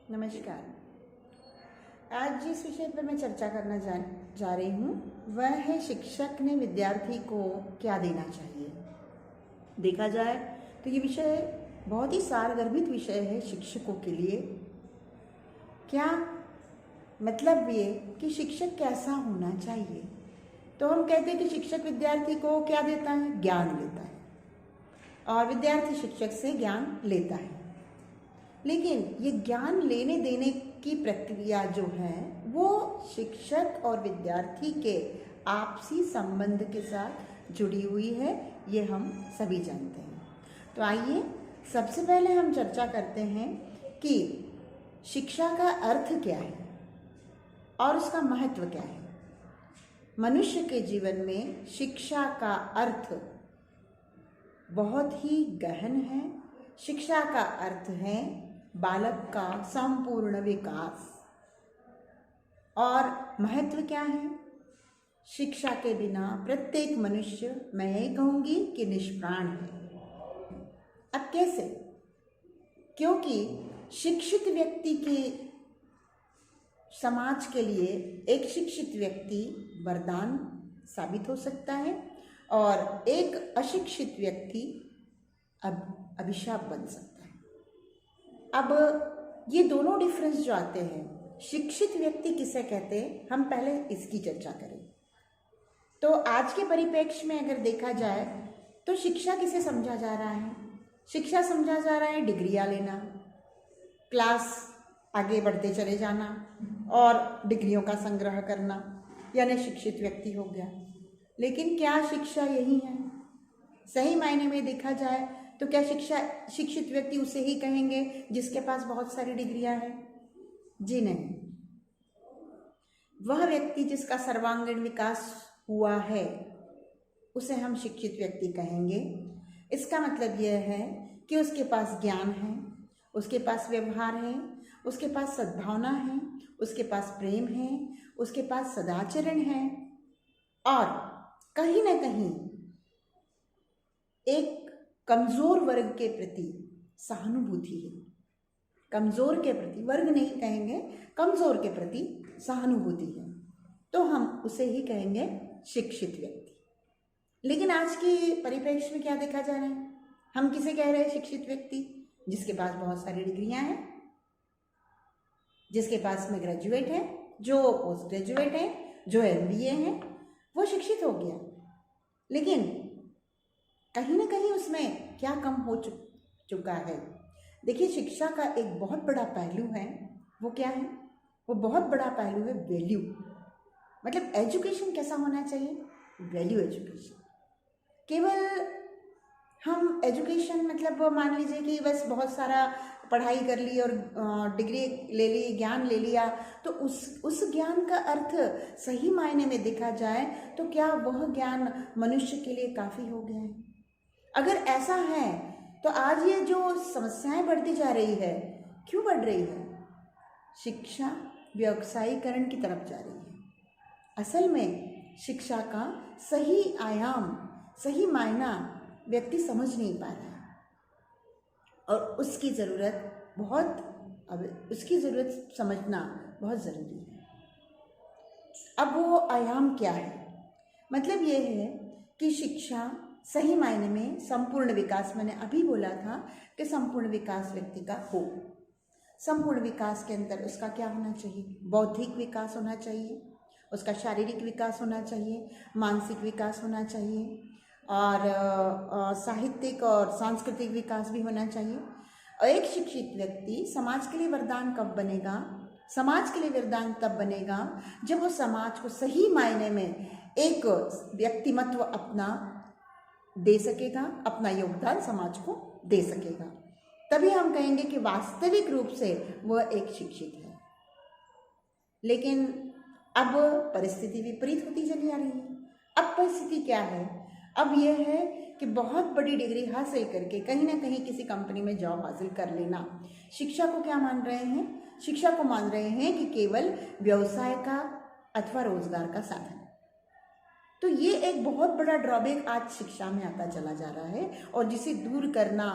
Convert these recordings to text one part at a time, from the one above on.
नमस्कार। आज जिस विषय पर मैं चर्चा करना जा रही हूँ वह है शिक्षक ने विद्यार्थी को क्या देना चाहिए। देखा जाए तो ये विषय बहुत ही सारगर्भित विषय है शिक्षकों के लिए। क्या मतलब ये कि शिक्षक कैसा होना चाहिए। तो हम कहते हैं कि शिक्षक विद्यार्थी को क्या देता है, ज्ञान देता है, और विद्यार्थी शिक्षक से ज्ञान लेता है। लेकिन ये ज्ञान लेने देने की प्रक्रिया जो है वो शिक्षक और विद्यार्थी के आपसी संबंध के साथ जुड़ी हुई है, ये हम सभी जानते हैं। तो आइए सबसे पहले हम चर्चा करते हैं कि शिक्षा का अर्थ क्या है और उसका महत्व क्या है। मनुष्य के जीवन में शिक्षा का अर्थ बहुत ही गहन है। शिक्षा का अर्थ है बालक का संपूर्ण विकास। और महत्व क्या है? शिक्षा के बिना प्रत्येक मनुष्य, मैं यही कहूंगी कि निष्प्राण है। अब कैसे? क्योंकि शिक्षित व्यक्ति के समाज के लिए एक शिक्षित व्यक्ति वरदान साबित हो सकता है और एक अशिक्षित व्यक्ति अभिशाप बन सकता है। अब ये दोनों डिफरेंस जो आते हैं, शिक्षित व्यक्ति किसे कहते हैं, हम पहले इसकी चर्चा करें। तो आज के परिप्रेक्ष्य में अगर देखा जाए तो शिक्षा किसे समझा जा रहा है? शिक्षा समझा जा रहा है डिग्रियां लेना, क्लास आगे बढ़ते चले जाना और डिग्रियों का संग्रह करना, यानी शिक्षित व्यक्ति हो गया। लेकिन क्या शिक्षा यही है? सही मायने में देखा जाए तो क्या शिक्षित व्यक्ति उसे ही कहेंगे जिसके पास बहुत सारी डिग्रियां हैं? जी नहीं। वह व्यक्ति जिसका सर्वांगीण विकास हुआ है उसे हम शिक्षित व्यक्ति कहेंगे। इसका मतलब यह है कि उसके पास ज्ञान है, उसके पास व्यवहार है, उसके पास सद्भावना है, उसके पास प्रेम है, उसके पास सदाचरण है और कहीं ना कहीं एक कमजोर वर्ग के प्रति सहानुभूति है। कमजोर के प्रति, वर्ग नहीं कहेंगे, कमजोर के प्रति सहानुभूति है, तो हम उसे ही कहेंगे शिक्षित व्यक्ति। लेकिन आज के परिप्रेक्ष्य में क्या देखा जा रहा है? हम किसे कह रहे हैं शिक्षित व्यक्ति? जिसके पास बहुत सारी डिग्रियां हैं, जिसके पास में ग्रेजुएट है, जो पोस्ट ग्रेजुएट है, जो MBA है, वो शिक्षित हो गया। लेकिन कहीं ना कहीं उसमें क्या कम हो चुका है? देखिए, शिक्षा का एक बहुत बड़ा पहलू है। वो क्या है? वो बहुत बड़ा पहलू है वैल्यू। मतलब एजुकेशन कैसा होना चाहिए? Value education. केवल हम एजुकेशन मतलब मान लीजिए कि बस बहुत सारा पढ़ाई कर ली और डिग्री ले ली, ज्ञान ले लिया, तो उस ज्ञान का अर्थ सही मायने में देखा जाए तो क्या वह ज्ञान मनुष्य के लिए काफ़ी हो गया है? अगर ऐसा है तो आज ये जो समस्याएं बढ़ती जा रही है, क्यों बढ़ रही है? शिक्षा व्यवसायीकरण की तरफ जा रही है। असल में शिक्षा का सही आयाम, सही मायना व्यक्ति समझ नहीं पा रहा है और उसकी ज़रूरत समझना बहुत ज़रूरी है। अब वो आयाम क्या है? मतलब ये है कि शिक्षा सही मायने में संपूर्ण विकास, मैंने अभी बोला था कि संपूर्ण विकास व्यक्ति का हो। संपूर्ण विकास के अंदर उसका क्या होना चाहिए? बौद्धिक विकास होना चाहिए, उसका शारीरिक विकास होना चाहिए, मानसिक विकास होना चाहिए और साहित्यिक और सांस्कृतिक विकास भी होना चाहिए। और एक शिक्षित व्यक्ति समाज के लिए वरदान कब बनेगा? समाज के लिए वरदान तब बनेगा जब वो समाज को सही मायने में एक व्यक्तिमत्व अपना दे सकेगा, अपना योगदान समाज को दे सकेगा। तभी हम कहेंगे कि वास्तविक रूप से वह एक शिक्षित है। लेकिन अब परिस्थिति विपरीत होती चली आ रही है। अब परिस्थिति क्या है? अब यह है कि बहुत बड़ी डिग्री हासिल करके कहीं ना कहीं किसी कंपनी में जॉब हासिल कर लेना शिक्षा को क्या मान रहे हैं? शिक्षा को मान रहे हैं कि केवल व्यवसाय का अथवा रोजगार का साधन। तो ये एक बहुत बड़ा ड्रॉबैक आज शिक्षा में आता चला जा रहा है और जिसे दूर करना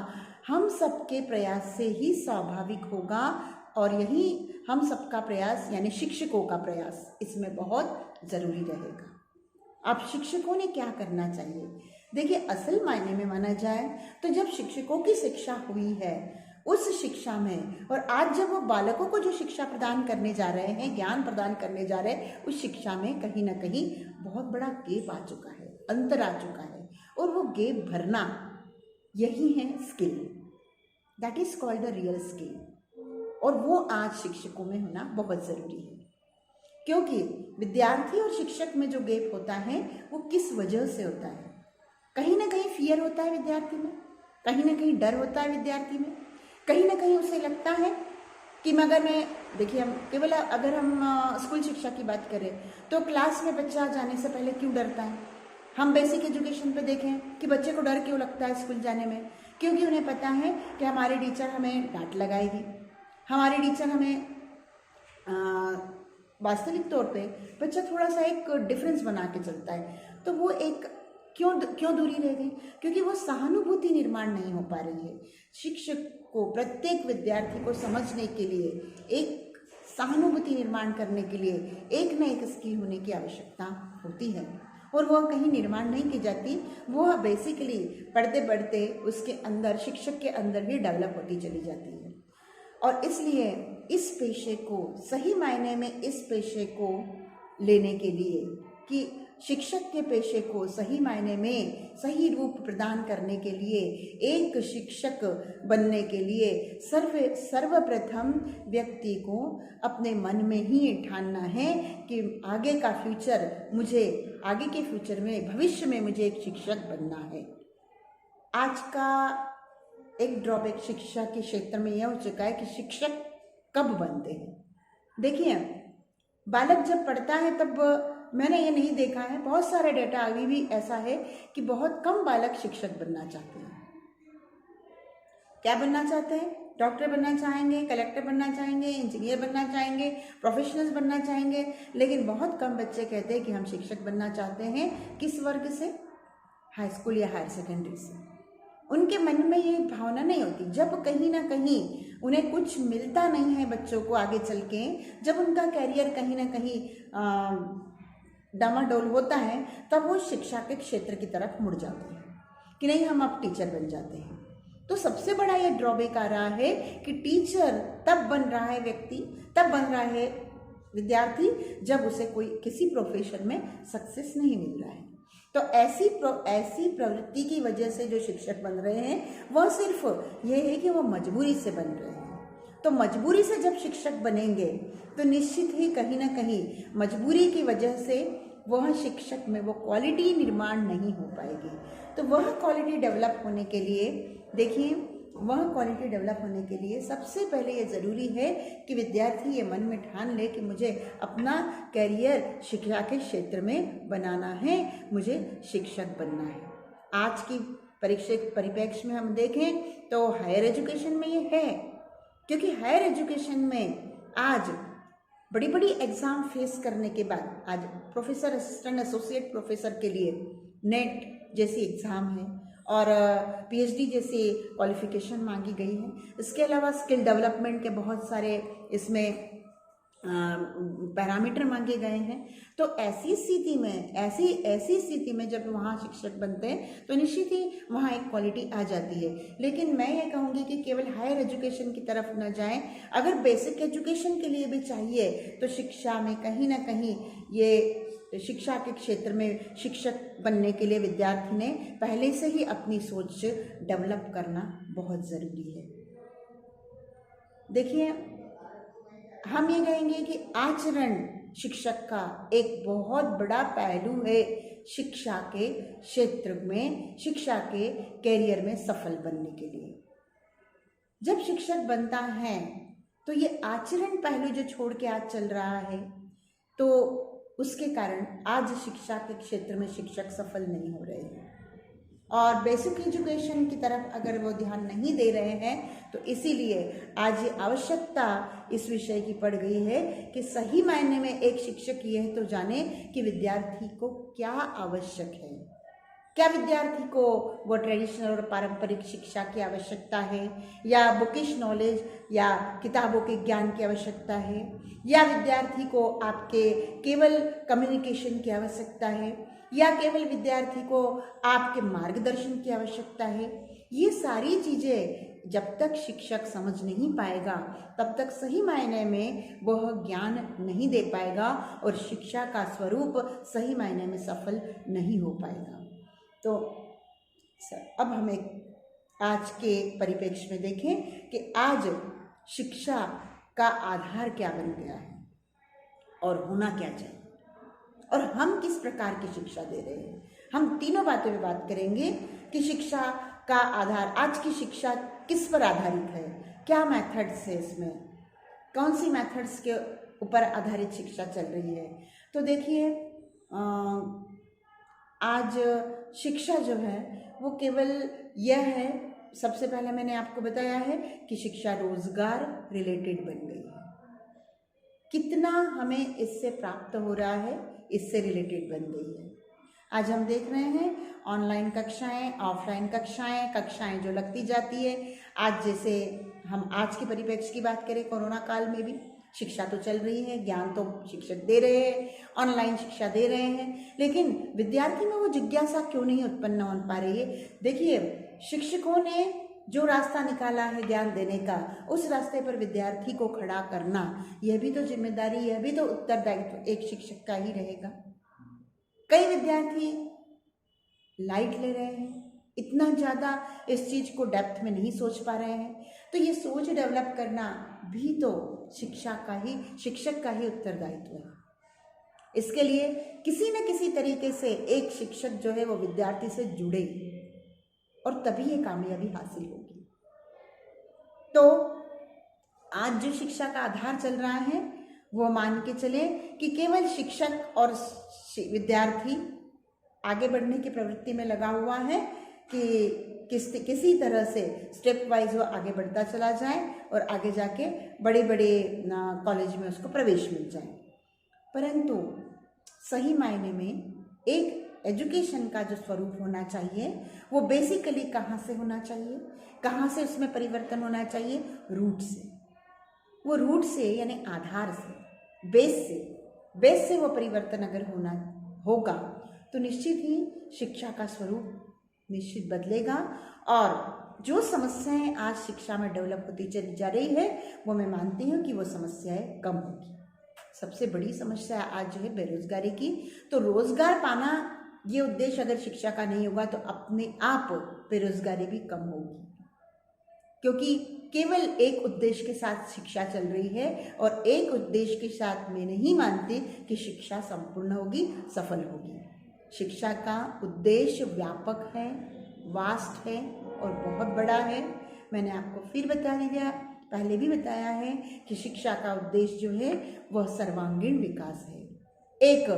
हम सबके प्रयास से ही स्वाभाविक होगा और यही हम सबका प्रयास यानी शिक्षकों का प्रयास इसमें बहुत ज़रूरी रहेगा। अब शिक्षकों ने क्या करना चाहिए? देखिए, असल मायने में माना जाए तो जब शिक्षकों की शिक्षा हुई है उस शिक्षा में, और आज जब वो बालकों को जो शिक्षा प्रदान करने जा रहे हैं, ज्ञान प्रदान करने जा रहे हैं, उस शिक्षा में कहीं ना कहीं बहुत बड़ा गैप आ चुका है, अंतर आ चुका है, और वो गैप भरना यही है skill, that is called the real skill. और वो आज शिक्षकों में होना बहुत ज़रूरी है, क्योंकि विद्यार्थी और शिक्षक में जो गैप होता है वो किस वजह से होता है? कहीं ना कहीं फियर होता है विद्यार्थी में, कहीं ना कहीं डर होता है विद्यार्थी में, कहीं ना कहीं उसे लगता है कि मगर मैं, देखिए हम केवल अगर हम स्कूल शिक्षा की बात करें तो क्लास में बच्चा जाने से पहले क्यों डरता है? हम बेसिक एजुकेशन पे देखें कि बच्चे को डर क्यों लगता है स्कूल जाने में? क्योंकि उन्हें पता है कि हमारे टीचर हमें डांट लगाएगी, हमारे टीचर हमें वास्तविक तौर पे बच्चा थोड़ा सा एक डिफरेंस बना के चलता है, तो वो एक क्यों दूरी रह गई? क्योंकि वो सहानुभूति निर्माण नहीं हो पा रही है। शिक्षक को प्रत्येक विद्यार्थी को समझने के लिए, एक सहानुभूति निर्माण करने के लिए एक न एक स्किल होने की आवश्यकता होती है, और वह कहीं निर्माण नहीं की जाती, वह बेसिकली पढ़ते पढ़ते उसके अंदर, शिक्षक के अंदर ही डेवलप होती चली जाती है। और इसलिए इस पेशे को, सही मायने में इस पेशे को लेने के लिए, कि शिक्षक के पेशे को सही मायने में सही रूप प्रदान करने के लिए, एक शिक्षक बनने के लिए सर्वप्रथम व्यक्ति को अपने मन में ही ठानना है कि आगे का फ्यूचर, मुझे आगे के फ्यूचर में, भविष्य में मुझे एक शिक्षक बनना है। आज का एक ड्रॉबैक शिक्षा के क्षेत्र में यह हो चुका है कि शिक्षक कब बनते हैं? देखिए, बालक जब पढ़ता है तब मैंने ये नहीं देखा है, बहुत सारे डेटा अभी भी ऐसा है कि बहुत कम बालक शिक्षक बनना चाहते हैं। क्या बनना चाहते हैं? डॉक्टर बनना चाहेंगे, कलेक्टर बनना चाहेंगे, इंजीनियर बनना चाहेंगे, प्रोफेशनल्स बनना चाहेंगे, लेकिन बहुत कम बच्चे कहते हैं कि हम शिक्षक बनना चाहते हैं। किस वर्ग से? हाई स्कूल या हायर सेकेंडरी से। उनके मन में ये भावना नहीं होती। जब कहीं ना कहीं उन्हें कुछ मिलता नहीं है बच्चों को आगे चल के, जब उनका कैरियर कहीं ना कहीं डामाडोल होता है, तब वो शिक्षा के क्षेत्र की तरफ मुड़ जाते हैं कि नहीं, हम अब टीचर बन जाते हैं। तो सबसे बड़ा ये ड्रॉबैक आ रहा है कि टीचर तब बन रहा है व्यक्ति, तब बन रहा है विद्यार्थी जब उसे कोई किसी प्रोफेशन में सक्सेस नहीं मिल रहा है। तो ऐसी प्रवृत्ति की वजह से जो शिक्षक बन रहे हैं वह सिर्फ ये है कि वो मजबूरी से बन रहे हैं। तो मजबूरी से जब शिक्षक बनेंगे तो निश्चित ही कहीं ना कहीं मजबूरी की वजह से वह शिक्षक में वो क्वालिटी निर्माण नहीं हो पाएगी। तो वह क्वालिटी डेवलप होने के लिए, देखिए, वह क्वालिटी डेवलप होने के लिए सबसे पहले ये ज़रूरी है कि विद्यार्थी ये मन में ठान ले कि मुझे अपना कैरियर शिक्षा के क्षेत्र में बनाना है, मुझे शिक्षक बनना है। आज की परिप्रेक्ष्य में हम देखें तो हायर एजुकेशन में ये है, क्योंकि हायर एजुकेशन में आज बड़ी बड़ी एग्ज़ाम फेस करने के बाद आज प्रोफेसर, असिस्टेंट, एसोसिएट प्रोफेसर के लिए नेट जैसी एग्ज़ाम है और पीएचडी जैसी क्वालिफिकेशन मांगी गई है। इसके अलावा स्किल डेवलपमेंट के बहुत सारे इसमें पैरामीटर मांगे गए हैं। तो ऐसी स्थिति में जब वहाँ शिक्षक बनते हैं तो निश्चित ही वहाँ एक क्वालिटी आ जाती है। लेकिन मैं ये कहूँगी कि केवल हायर एजुकेशन की तरफ न जाएं, अगर बेसिक एजुकेशन के लिए भी चाहिए तो शिक्षा में कहीं ना कहीं ये शिक्षा के क्षेत्र में शिक्षक बनने के लिए विद्यार्थी ने पहले से ही अपनी सोच डेवलप करना बहुत ज़रूरी है। देखिए, हम ये कहेंगे कि आचरण शिक्षक का एक बहुत बड़ा पहलू है शिक्षा के क्षेत्र में, शिक्षा के कैरियर में सफल बनने के लिए। जब शिक्षक बनता है तो ये आचरण पहलू जो छोड़ के आज चल रहा है, तो उसके कारण आज शिक्षा के क्षेत्र में शिक्षक सफल नहीं हो रहे हैं। और बेसिक एजुकेशन की तरफ अगर वो ध्यान नहीं दे रहे हैं तो इसीलिए आज ये आवश्यकता इस विषय की पड़ गई है कि सही मायने में एक शिक्षक यह तो जाने कि विद्यार्थी को क्या आवश्यक है, क्या विद्यार्थी को वो ट्रेडिशनल और पारंपरिक शिक्षा की आवश्यकता है, या बुकिश नॉलेज या किताबों के ज्ञान की आवश्यकता है, या विद्यार्थी को आपके केवल कम्युनिकेशन की आवश्यकता है, या केवल विद्यार्थी को आपके मार्गदर्शन की आवश्यकता है। ये सारी चीज़ें जब तक शिक्षक समझ नहीं पाएगा तब तक सही मायने में वह ज्ञान नहीं दे पाएगा और शिक्षा का स्वरूप सही मायने में सफल नहीं हो पाएगा। तो अब हमें आज के परिप्रेक्ष्य में देखें कि आज शिक्षा का आधार क्या बन गया है और होना क्या चाहिए और हम किस प्रकार की शिक्षा दे रहे हैं। हम तीनों बातों में बात करेंगे कि शिक्षा का आधार, आज की शिक्षा किस पर आधारित है, क्या मेथड्स है, इसमें कौन सी मेथड्स के ऊपर आधारित शिक्षा चल रही है। तो देखिए, आज शिक्षा जो है वो केवल यह है, सबसे पहले मैंने आपको बताया है कि शिक्षा रोजगार रिलेटेड बन गई है। कितना हमें इससे प्राप्त हो रहा है, इससे रिलेटेड बन गई है। आज हम देख रहे हैं ऑनलाइन कक्षाएं, ऑफलाइन कक्षाएं जो लगती जाती है। आज जैसे हम आज के परिप्रेक्ष्य की बात करें, कोरोना काल में भी शिक्षा तो चल रही है, ज्ञान तो शिक्षक दे रहे हैं, ऑनलाइन शिक्षा दे रहे हैं, लेकिन विद्यार्थी में वो जिज्ञासा क्यों नहीं उत्पन्न हो पा रही है। देखिए, शिक्षकों ने जो रास्ता निकाला है ज्ञान देने का, उस रास्ते पर विद्यार्थी को खड़ा करना, यह भी तो जिम्मेदारी, यह भी तो उत्तरदायित्व एक शिक्षक का ही रहेगा। कई विद्यार्थी लाइट ले रहे हैं, इतना ज़्यादा इस चीज़ को डेप्थ में नहीं सोच पा रहे हैं। तो ये सोच डेवलप करना भी तो शिक्षक का ही उत्तरदायित्व है। इसके लिए किसी न किसी तरीके से एक शिक्षक जो है वो विद्यार्थी से जुड़े और तभी ये कामयाबी हासिल होगी। तो आज जो शिक्षा का आधार चल रहा है वो मान के चले कि केवल शिक्षक और विद्यार्थी आगे बढ़ने की प्रवृत्ति में लगा हुआ है कि किसी तरह से स्टेप वाइज वो आगे बढ़ता चला जाए और आगे जाके बड़े बड़े कॉलेज में उसको प्रवेश मिल जाए। परंतु सही मायने में एक एजुकेशन का जो स्वरूप होना चाहिए वो बेसिकली कहाँ से होना चाहिए, कहाँ से उसमें परिवर्तन होना चाहिए, रूट से। वो रूट से यानी आधार से, बेस से वो परिवर्तन अगर होगा तो निश्चित ही शिक्षा का स्वरूप निश्चित बदलेगा और जो समस्याएं आज शिक्षा में डेवलप होती चली जा रही है वो मैं मानती हूँ कि वो समस्याएं कम होगी। सबसे बड़ी समस्या आज जो है बेरोजगारी की, तो रोजगार पाना ये उद्देश्य अगर शिक्षा का नहीं होगा तो अपने आप बेरोजगारी भी कम होगी, क्योंकि केवल एक उद्देश्य के साथ शिक्षा चल रही है और एक उद्देश्य के साथ मैं नहीं मानती कि शिक्षा संपूर्ण होगी, सफल होगी। शिक्षा का उद्देश्य व्यापक है, वास्ट है और बहुत बड़ा है। मैंने आपको फिर बता दिया, पहले भी बताया है कि शिक्षा का उद्देश्य जो है वह सर्वांगीण विकास है। एक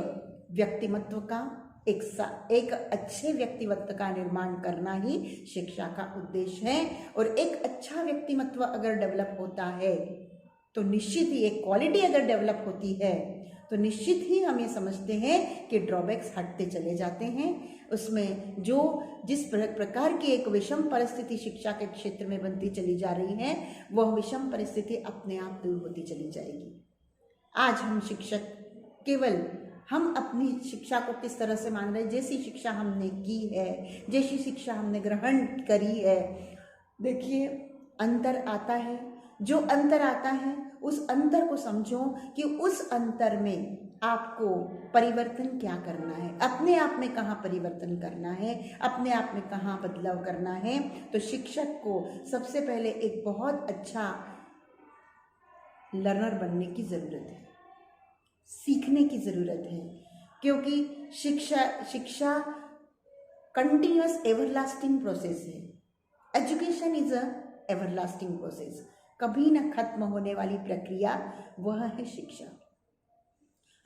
व्यक्तिमत्व का, एक अच्छे व्यक्तित्व का निर्माण करना ही शिक्षा का उद्देश्य है। और एक अच्छा व्यक्तिमत्व अगर डेवलप होता है तो निश्चित ही, एक क्वालिटी अगर डेवलप होती है तो निश्चित ही हम ये समझते हैं कि ड्रॉबैक्स हटते चले जाते हैं। उसमें जिस प्रकार की एक विषम परिस्थिति शिक्षा के क्षेत्र में बनती चली जा रही है वह विषम परिस्थिति अपने आप दूर होती चली जाएगी। आज हम शिक्षक केवल हम अपनी शिक्षा को किस तरह से मान रहे हैं, जैसी शिक्षा हमने की है, जैसी शिक्षा हमने ग्रहण करी है। देखिए, अंतर आता है, जो अंतर आता है उस अंतर को समझो कि उस अंतर में आपको परिवर्तन क्या करना है, अपने आप में कहाँ परिवर्तन करना है, अपने आप में कहाँ बदलाव करना है। तो शिक्षक को सबसे पहले एक बहुत अच्छा लर्नर बनने की ज़रूरत है, सीखने की ज़रूरत है, क्योंकि शिक्षा कंटिन्यूअस एवरलास्टिंग प्रोसेस है। Education is a everlasting process, कभी न खत्म होने वाली प्रक्रिया वह है शिक्षा।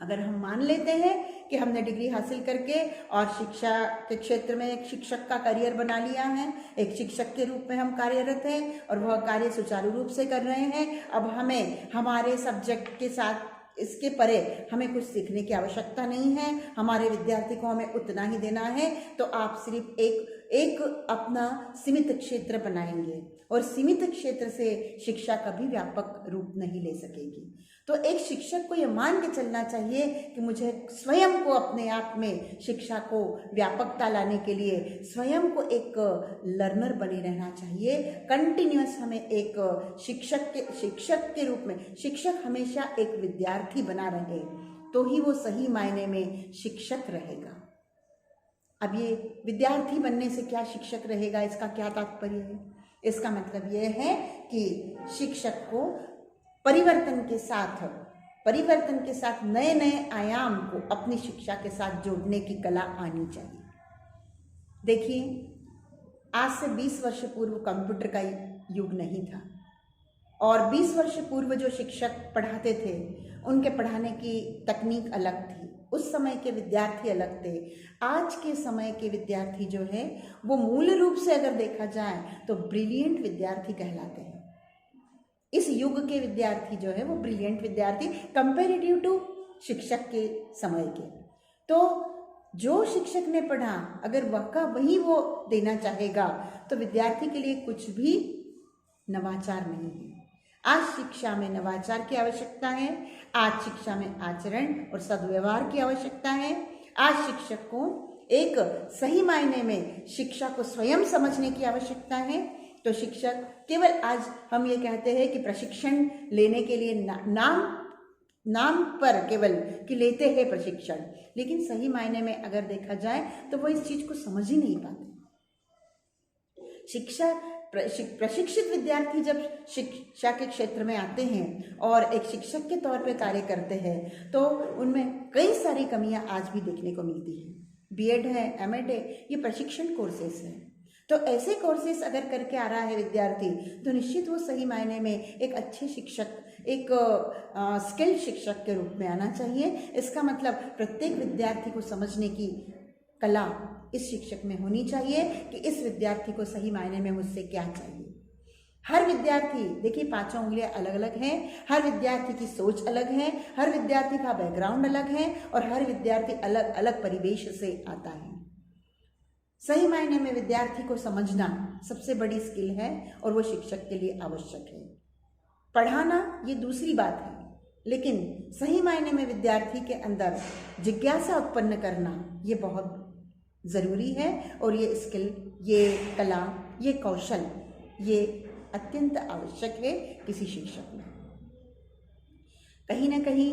अगर हम मान लेते हैं कि हमने डिग्री हासिल करके और शिक्षा के क्षेत्र में एक शिक्षक का करियर बना लिया है, एक शिक्षक के रूप में हम कार्यरत हैं और वह कार्य सुचारू रूप से कर रहे हैं, अब हमें हमारे सब्जेक्ट के साथ इसके परे हमें कुछ सीखने की आवश्यकता नहीं है, हमारे विद्यार्थी को हमें उतना ही देना है, तो आप सिर्फ एक अपना सीमित क्षेत्र बनाएंगे और सीमित क्षेत्र से शिक्षा कभी व्यापक रूप नहीं ले सकेगी। तो एक शिक्षक को यह मान के चलना चाहिए कि मुझे स्वयं को अपने आप में शिक्षा को व्यापकता लाने के लिए स्वयं को एक लर्नर बने रहना चाहिए। कंटिन्यूअस हमें एक शिक्षक के रूप में, शिक्षक हमेशा एक विद्यार्थी बना रहे तो ही वो सही मायने में शिक्षक रहेगा। अब ये विद्यार्थी बनने से क्या शिक्षक रहेगा, इसका क्या तात्पर्य है? इसका मतलब ये है कि शिक्षक को परिवर्तन के साथ नए नए आयाम को अपनी शिक्षा के साथ जोड़ने की कला आनी चाहिए। देखिए, आज से 20 वर्ष पूर्व कंप्यूटर का युग नहीं था और 20 वर्ष पूर्व जो शिक्षक पढ़ाते थे उनके पढ़ाने की तकनीक अलग थी, उस समय के विद्यार्थी अलग थे। आज के समय के विद्यार्थी जो है वो मूल रूप से अगर देखा जाए तो ब्रिलियंट विद्यार्थी कहलाते हैं। इस युग के विद्यार्थी जो है वो ब्रिलियंट विद्यार्थी कंपैरेटिव टू शिक्षक के समय के। तो जो शिक्षक ने पढ़ा अगर वही वो देना चाहेगा तो विद्यार्थी के लिए कुछ भी नवाचार नहीं है। आज शिक्षा में नवाचार की आवश्यकता है, आज शिक्षा में आचरण और सद्व्यवहार की आवश्यकता है। आज शिक्षक को एक सही मायने में शिक्षा को स्वयं समझने की आवश्यकता है। तो शिक्षक केवल आज हम ये कहते हैं कि प्रशिक्षण लेने के लिए नाम पर केवल कि लेते हैं प्रशिक्षण, लेकिन सही मायने में अगर देखा जाए तो वो इस चीज को समझ ही नहीं पाते। प्रशिक्षित विद्यार्थी जब शिक्षा के क्षेत्र में आते हैं और एक शिक्षक के तौर पे कार्य करते हैं तो उनमें कई सारी कमियां आज भी देखने को मिलती हैं। बीएड है, एमएड है, ये प्रशिक्षण कोर्सेस हैं। तो ऐसे कोर्सेस अगर करके आ रहा है विद्यार्थी तो निश्चित वो सही मायने में एक अच्छे शिक्षक, एक स्किल्ड शिक्षक के रूप में आना चाहिए। इसका मतलब प्रत्येक विद्यार्थी को समझने की कला इस शिक्षक में होनी चाहिए कि इस विद्यार्थी को सही मायने में मुझसे क्या चाहिए। हर विद्यार्थी, देखिए, 5 उंगलियां अलग अलग हैं, हर विद्यार्थी की सोच अलग है, हर विद्यार्थी का बैकग्राउंड अलग है और हर विद्यार्थी अलग अलग परिवेश से आता है। सही मायने में विद्यार्थी को समझना सबसे बड़ी स्किल है और वो शिक्षक के लिए आवश्यक है। पढ़ाना ये दूसरी बात है, लेकिन सही मायने में विद्यार्थी के अंदर जिज्ञासा उत्पन्न करना ये बहुत ज़रूरी है और ये स्किल, ये कला, ये कौशल, ये अत्यंत आवश्यक है किसी शिक्षक में। कहीं ना कहीं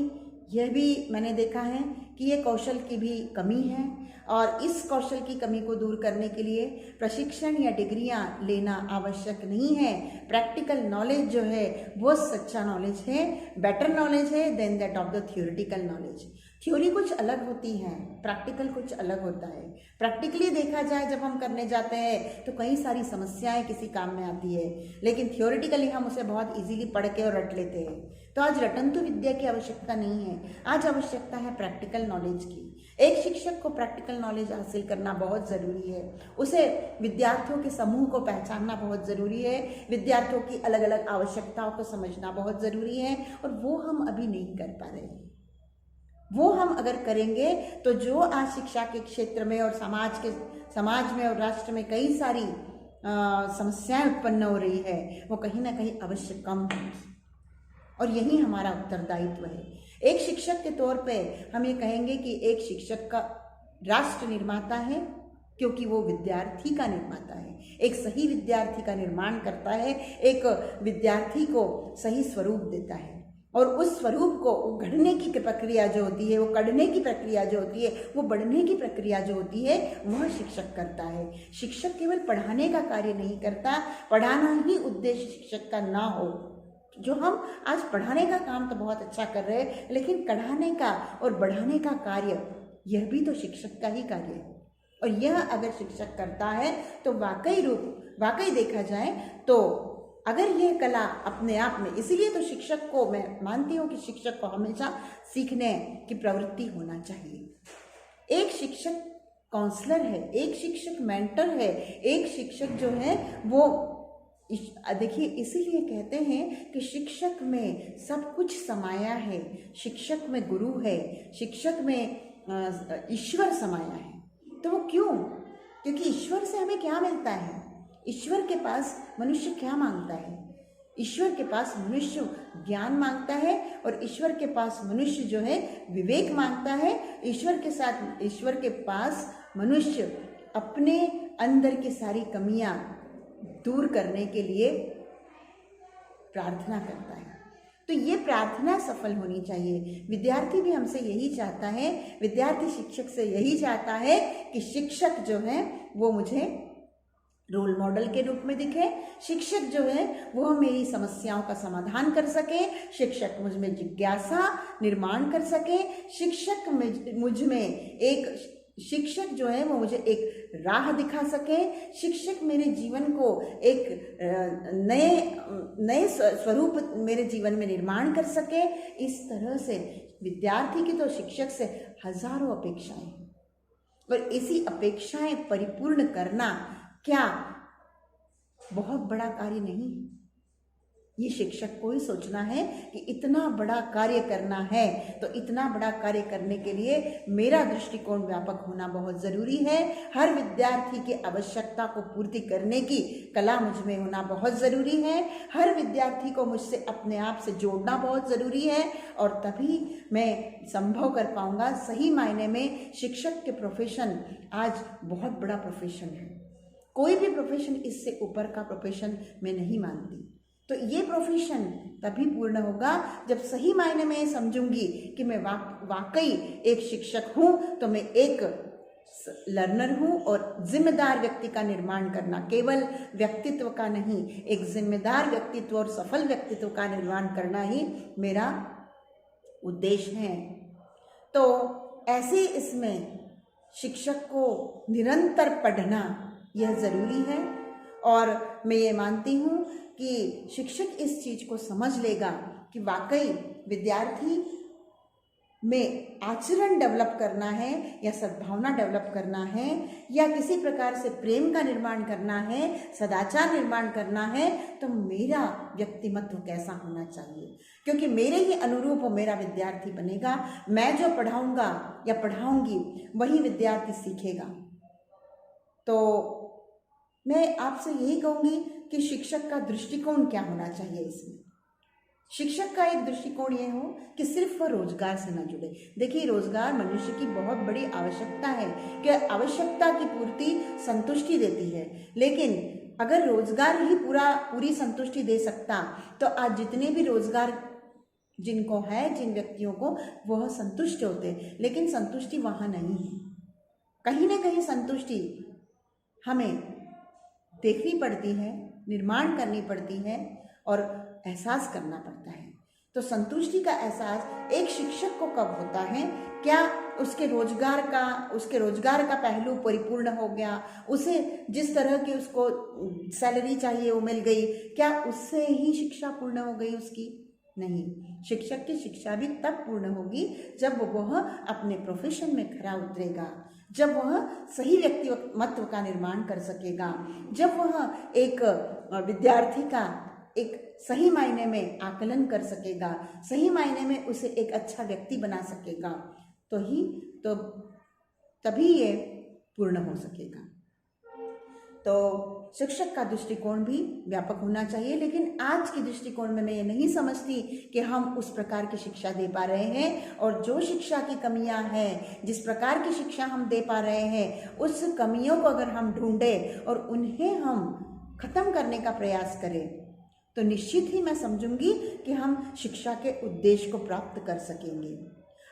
यह भी मैंने देखा है कि ये कौशल की भी कमी है और इस कौशल की कमी को दूर करने के लिए प्रशिक्षण या डिग्रियां लेना आवश्यक नहीं है। प्रैक्टिकल नॉलेज जो है वो सच्चा नॉलेज है, बेटर नॉलेज है than that of the theoretical knowledge. Theory कुछ अलग होती है, प्रैक्टिकल कुछ अलग होता है। प्रैक्टिकली देखा जाए जब हम करने जाते हैं तो कई सारी समस्याएं किसी काम में आती है, लेकिन थियोरिटिकली हम उसे बहुत इजीली पढ़ के और रट लेते हैं। तो आज रटंतु विद्या की आवश्यकता नहीं है, आज आवश्यकता है प्रैक्टिकल नॉलेज की। एक शिक्षक को प्रैक्टिकल नॉलेज हासिल करना बहुत ज़रूरी है, उसे विद्यार्थियों के समूह को पहचानना बहुत ज़रूरी है, विद्यार्थियों की अलग अलग आवश्यकताओं को समझना बहुत ज़रूरी है और वो हम अभी नहीं कर पा रहे हैं। वो हम अगर करेंगे तो जो आज शिक्षा के क्षेत्र में और समाज में और राष्ट्र में कई सारी समस्याएं उत्पन्न हो रही है वो कहीं ना कहीं अवश्य कम होंगी और यही हमारा उत्तरदायित्व है। एक शिक्षक के तौर पे हम ये कहेंगे कि एक शिक्षक का राष्ट्र निर्माता है क्योंकि वो विद्यार्थी का निर्माता है, एक सही विद्यार्थी का निर्माण करता है, एक विद्यार्थी को सही स्वरूप देता है और उस स्वरूप को घड़ने की प्रक्रिया जो होती है, वो कढ़ने की प्रक्रिया जो होती है, वो बढ़ने की प्रक्रिया जो होती है वह शिक्षक करता है। शिक्षक केवल पढ़ाने का कार्य नहीं करता, पढ़ाना ही उद्देश्य शिक्षक का ना हो। जो हम आज पढ़ाने का काम तो बहुत अच्छा कर रहे हैं, लेकिन कढ़ाने का और बढ़ाने का कार्य यह भी तो शिक्षक का ही कार्य है और यह अगर शिक्षक करता है तो वाकई देखा जाए तो अगर यह कला अपने आप में, इसीलिए तो शिक्षक को मैं मानती हूँ कि शिक्षक को हमेशा सीखने की प्रवृत्ति होना चाहिए। एक शिक्षक काउंसलर है, एक शिक्षक मेंटर है, एक शिक्षक जो है वो देखिए, इसीलिए कहते हैं कि शिक्षक में सब कुछ समाया है, शिक्षक में गुरु है, शिक्षक में ईश्वर समाया है। तो वो क्यों? क्योंकि ईश्वर से हमें क्या मिलता है? ईश्वर के पास मनुष्य क्या मांगता है? ईश्वर के पास मनुष्य ज्ञान मांगता है, और ईश्वर के पास मनुष्य जो है विवेक मांगता है। ईश्वर के पास मनुष्य अपने अंदर की सारी कमियां दूर करने के लिए प्रार्थना करता है। तो ये प्रार्थना सफल होनी चाहिए। विद्यार्थी भी हमसे यही चाहता है, विद्यार्थी शिक्षक से यही चाहता है कि शिक्षक जो है वो मुझे रोल मॉडल के रूप में दिखे, शिक्षक जो है वो मेरी समस्याओं का समाधान कर सके, शिक्षक मुझ में जिज्ञासा निर्माण कर सके, शिक्षक जो है वो मुझे एक राह दिखा सके, शिक्षक मेरे जीवन को एक नए स्वरूप मेरे जीवन में निर्माण कर सके। इस तरह से विद्यार्थी की तो शिक्षक से हजारों अपेक्षाएं हैं, और इसी अपेक्षाएं परिपूर्ण करना क्या बहुत बड़ा कार्य नहीं है? ये शिक्षक को ही सोचना है कि इतना बड़ा कार्य करना है, तो इतना बड़ा कार्य करने के लिए मेरा दृष्टिकोण व्यापक होना बहुत ज़रूरी है। हर विद्यार्थी की आवश्यकता को पूर्ति करने की कला मुझ में होना बहुत ज़रूरी है। हर विद्यार्थी को मुझसे अपने आप से जोड़ना बहुत ज़रूरी है, और तभी मैं संभव कर पाऊंगा। सही मायने में शिक्षक के प्रोफेशन आज बहुत बड़ा प्रोफेशन है। कोई भी प्रोफेशन इससे ऊपर का प्रोफेशन मैं नहीं मानती। तो ये प्रोफेशन तभी पूर्ण होगा जब सही मायने में समझूंगी कि मैं वाकई एक शिक्षक हूँ, तो मैं एक लर्नर हूँ, और जिम्मेदार व्यक्ति का निर्माण करना, केवल व्यक्तित्व का नहीं, एक जिम्मेदार व्यक्तित्व और सफल व्यक्तित्व का निर्माण करना ही मेरा उद्देश्य है। तो ऐसे इसमें शिक्षक को निरंतर पढ़ना यह ज़रूरी है, और मैं ये मानती हूँ कि शिक्षक इस चीज़ को समझ लेगा कि वाकई विद्यार्थी में आचरण डेवलप करना है, या सद्भावना डेवलप करना है, या किसी प्रकार से प्रेम का निर्माण करना है, सदाचार निर्माण करना है, तो मेरा व्यक्तिमत्व कैसा होना चाहिए, क्योंकि मेरे ही अनुरूप मेरा विद्यार्थी बनेगा। मैं जो पढ़ाऊंगा या पढ़ाऊंगी वही विद्यार्थी सीखेगा। तो मैं आपसे यही कहूँगी कि शिक्षक का दृष्टिकोण क्या होना चाहिए इसमें। शिक्षक का एक दृष्टिकोण ये हो कि सिर्फ वह रोजगार से न जुड़े। देखिए, रोजगार मनुष्य की बहुत बड़ी आवश्यकता है कि आवश्यकता की पूर्ति संतुष्टि देती है, लेकिन अगर रोजगार ही पूरी संतुष्टि दे सकता तो आज जितने भी रोजगार जिनको है, जिन व्यक्तियों को, वह संतुष्ट होते, लेकिन संतुष्टि वहाँ नहीं है। कहीं ना कहीं संतुष्टि हमें देखनी पड़ती है, निर्माण करनी पड़ती है, और एहसास करना पड़ता है। तो संतुष्टि का एहसास एक शिक्षक को कब होता है? क्या उसके रोजगार का पहलू परिपूर्ण हो गया, उसे जिस तरह की उसको सैलरी चाहिए वो मिल गई, क्या उससे ही शिक्षा पूर्ण हो गई उसकी? नहीं, शिक्षक की शिक्षा भी तब पूर्ण होगी जब वह अपने प्रोफेशन में खरा उतरेगा, जब वह सही व्यक्तिमत्व का निर्माण कर सकेगा, जब वह एक विद्यार्थी का एक सही मायने में आकलन कर सकेगा, सही मायने में उसे एक अच्छा व्यक्ति बना सकेगा, तो तभी ये पूर्ण हो सकेगा। तो शिक्षक का दृष्टिकोण भी व्यापक होना चाहिए, लेकिन आज के दृष्टिकोण में मैं ये नहीं समझती कि हम उस प्रकार की शिक्षा दे पा रहे हैं, और जो शिक्षा की कमियां हैं, जिस प्रकार की शिक्षा हम दे पा रहे हैं, उस कमियों को अगर हम ढूंढें और उन्हें हम खत्म करने का प्रयास करें, तो निश्चित ही मैं समझूंगी कि हम शिक्षा के उद्देश्य को प्राप्त कर सकेंगे।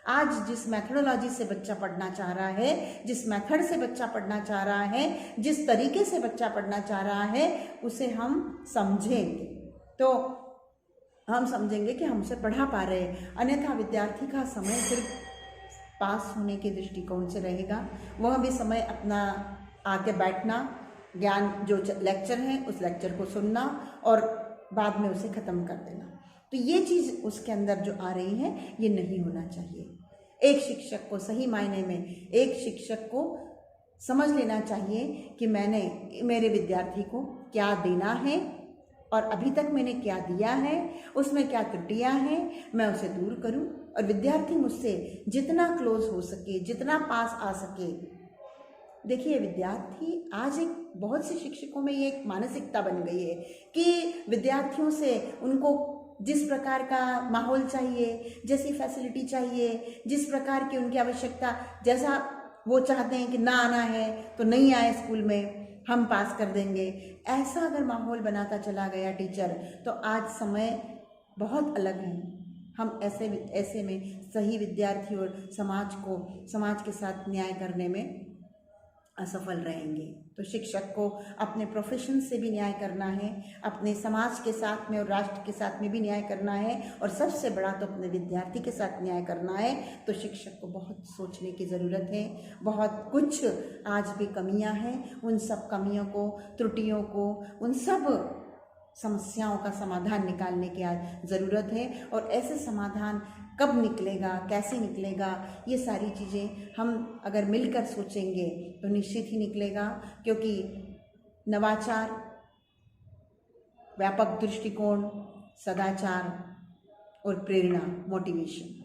आज जिस मेथोडोलॉजी से बच्चा पढ़ना चाह रहा है, जिस मेथड से बच्चा पढ़ना चाह रहा है, जिस तरीके से बच्चा पढ़ना चाह रहा है, उसे हम समझेंगे तो हम समझेंगे कि हम उसे पढ़ा पा रहे हैं। अन्यथा विद्यार्थी का समय सिर्फ पास होने के दृष्टिकोण से रहेगा। वह भी समय अपना आके बैठना, ज्ञान जो लेक्चर है उस लेक्चर को सुनना और बाद में उसे ख़त्म कर देना। तो ये चीज़ उसके अंदर जो आ रही है, ये नहीं होना चाहिए। एक शिक्षक को सही मायने में, एक शिक्षक को समझ लेना चाहिए कि मैंने मेरे विद्यार्थी को क्या देना है, और अभी तक मैंने क्या दिया है, उसमें क्या त्रुटियां हैं, मैं उसे दूर करूं और विद्यार्थी मुझसे जितना क्लोज हो सके, जितना पास आ सके। देखिए विद्यार्थी आज एक बहुत से शिक्षकों में ये एक मानसिकता बन गई है कि विद्यार्थियों से उनको जिस प्रकार का माहौल चाहिए, जैसी फैसिलिटी चाहिए, जिस प्रकार की उनकी आवश्यकता, जैसा वो चाहते हैं कि ना आना है तो नहीं आए स्कूल में, हम पास कर देंगे, ऐसा अगर माहौल बनाता चला गया टीचर, तो आज समय बहुत अलग है। हम ऐसे में सही विद्यार्थी और समाज के साथ न्याय करने में असफल रहेंगे। तो शिक्षक को अपने प्रोफेशन से भी न्याय करना है, अपने समाज के साथ में और राष्ट्र के साथ में भी न्याय करना है, और सबसे बड़ा तो अपने विद्यार्थी के साथ न्याय करना है। तो शिक्षक को बहुत सोचने की ज़रूरत है। बहुत कुछ आज भी कमियां हैं, उन सब कमियों को, त्रुटियों को, उन सब समस्याओं का समाधान निकालने की आज ज़रूरत है। और ऐसे समाधान कब निकलेगा, कैसे निकलेगा, ये सारी चीज़ें हम अगर मिलकर सोचेंगे तो निश्चित ही निकलेगा। क्योंकि नवाचार, व्यापक दृष्टिकोण, सदाचार और प्रेरणा, मोटिवेशन,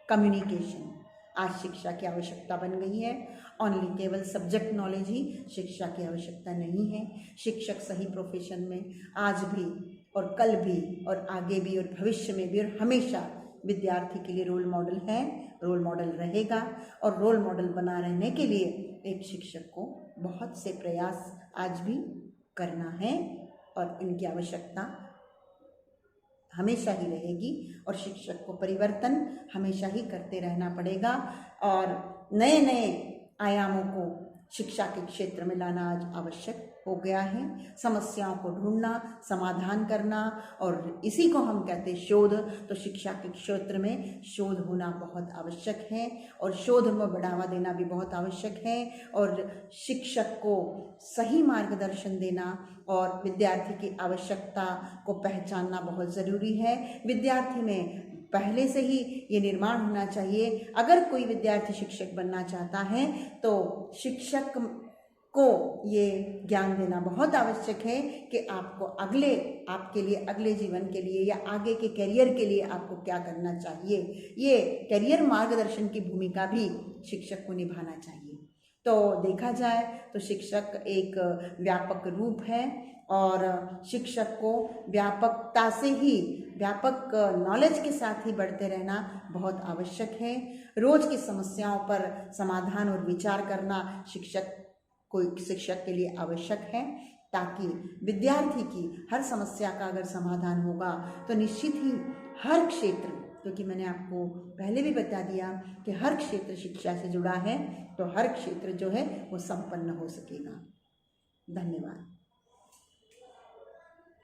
कम्युनिकेशन आज शिक्षा की आवश्यकता बन गई है। ओनली केवल सब्जेक्ट नॉलेज ही शिक्षा की आवश्यकता नहीं है। शिक्षक सही प्रोफेशन में आज भी और कल भी और आगे भी और भविष्य में भी और हमेशा विद्यार्थी के लिए रोल मॉडल है, रोल मॉडल रहेगा। और रोल मॉडल बना रहने के लिए एक शिक्षक को बहुत से प्रयास आज भी करना है और इनकी आवश्यकता हमेशा ही रहेगी। और शिक्षक को परिवर्तन हमेशा ही करते रहना पड़ेगा और नए नए आयामों को शिक्षा के क्षेत्र में लाना आज आवश्यक हो गया है। समस्याओं को ढूंढना, समाधान करना, और इसी को हम कहते हैं शोध। तो शिक्षा के क्षेत्र में शोध होना बहुत आवश्यक है और शोध में बढ़ावा देना भी बहुत आवश्यक है। और शिक्षक को सही मार्गदर्शन देना और विद्यार्थी की आवश्यकता को पहचानना बहुत ज़रूरी है। विद्यार्थी में पहले से ही ये निर्माण होना चाहिए। अगर कोई विद्यार्थी शिक्षक बनना चाहता है तो शिक्षक को ये ज्ञान देना बहुत आवश्यक है कि आपको आपके लिए अगले जीवन के लिए या आगे के करियर के लिए आपको क्या करना चाहिए। ये करियर मार्गदर्शन की भूमिका भी शिक्षक को निभाना चाहिए। तो देखा जाए तो शिक्षक एक व्यापक रूप है और शिक्षक को व्यापकता से ही, व्यापक नॉलेज के साथ ही बढ़ते रहना बहुत आवश्यक है। रोज की समस्याओं पर समाधान और विचार करना शिक्षक के लिए आवश्यक है, ताकि विद्यार्थी की हर समस्या का अगर समाधान होगा तो निश्चित ही हर क्षेत्र, क्योंकि मैंने आपको पहले भी बता दिया कि हर क्षेत्र शिक्षा से जुड़ा है, तो हर क्षेत्र जो है वो संपन्न हो सकेगा। धन्यवाद।